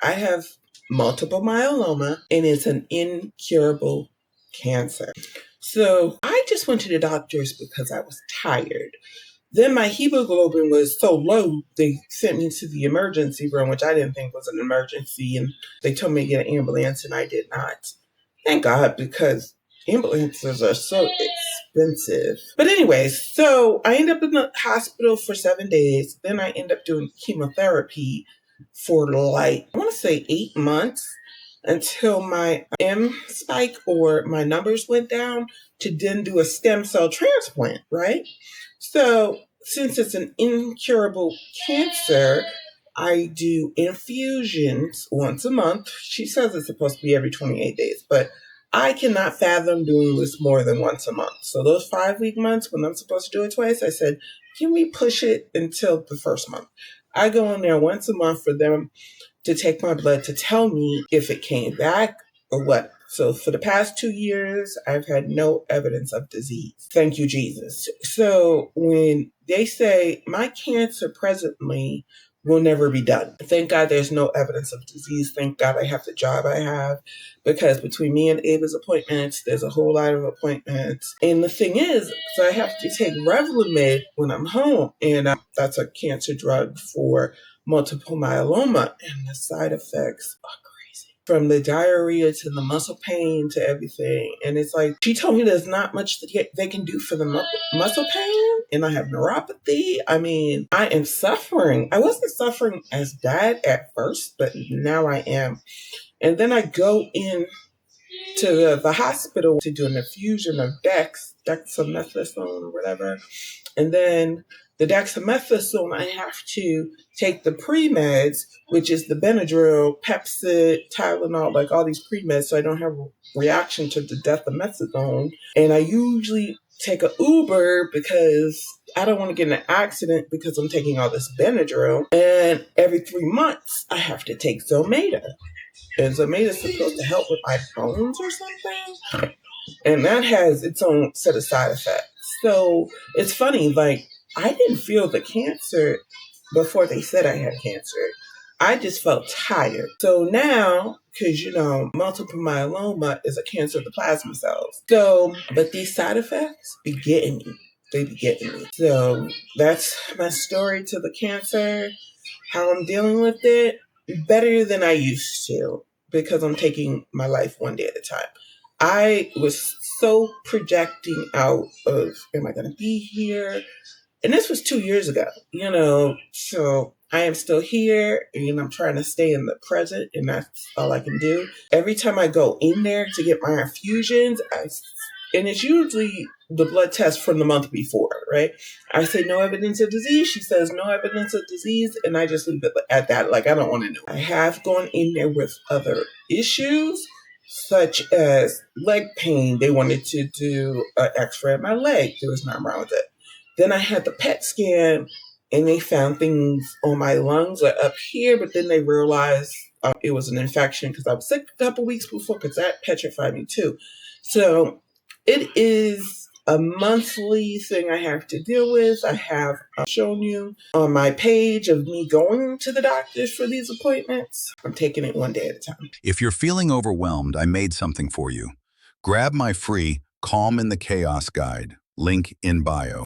I have multiple myeloma, and it's an incurable cancer. So I just went to the doctors because I was tired. Then my hemoglobin was so low, they sent me to the emergency room, which I didn't think was an emergency. And they told me to get an ambulance, and I did not. Thank God, because ambulances are so expensive. But anyways, so I ended up in the hospital for 7 days. Then I ended up doing chemotherapy for like, I want to say 8 months until my M spike or my numbers went down to then do a stem cell transplant, right? So since it's an incurable cancer, I do infusions once a month. She says it's supposed to be every 28 days, but I cannot fathom doing this more than once a month. So those 5-week months when I'm supposed to do it twice, I said, can we push it until the first month? I go in there once a month for them to take my blood to tell me if it came back or what. So for the past 2 years, I've had no evidence of disease. Thank you, Jesus. So when they say my cancer presently will never be done, thank God there's no evidence of disease. Thank God I have the job I have, because between me and Ava's appointments, there's a whole lot of appointments. And the thing is, so I have to take Revlimid when I'm home, and that's a cancer drug for multiple myeloma, and the side effects are crazy. From the diarrhea to the muscle pain to everything. And it's like, she told me there's not much that they can do for the muscle pain, and I have neuropathy. I mean, I am suffering. I wasn't suffering as bad at first, but now I am. And then I go in to the hospital to do an infusion of dexamethasone or whatever. And then the dexamethasone, I have to take the pre-meds, which is the Benadryl, Pepcid, Tylenol, like all these pre-meds, so I don't have a reaction to the dexamethasone. And I usually take an Uber because I don't want to get in an accident because I'm taking all this Benadryl. And every 3 months, I have to take Zometa. And Zometa's supposed to help with my bones or something. And that has its own set of side effects. So it's funny, like, I didn't feel the cancer before they said I had cancer. I just felt tired. So now, because, multiple myeloma is a cancer of the plasma cells. So, but these side effects be getting me. They be getting me. So that's my story to the cancer, how I'm dealing with it. Better than I used to, because I'm taking my life one day at a time. I was so projecting out of, am I going to be here? And this was 2 years ago, so I am still here, and I'm trying to stay in the present, and that's all I can do. Every time I go in there to get my infusions, and it's usually the blood test from the month before, right? I say no evidence of disease. She says no evidence of disease, and I just leave it at that. Like, I don't want to know. I have gone in there with other issues, such as leg pain. They wanted to do an x-ray of my leg. There was nothing wrong with it. Then I had the PET scan, and they found things on my lungs up here, but then they realized it was an infection because I was sick a couple weeks before, because that petrified me too. So it is a monthly thing I have to deal with. I have shown you on my page of me going to the doctors for these appointments. I'm taking it one day at a time. If you're feeling overwhelmed, I made something for you. Grab my free Calm in the Chaos guide, link in bio.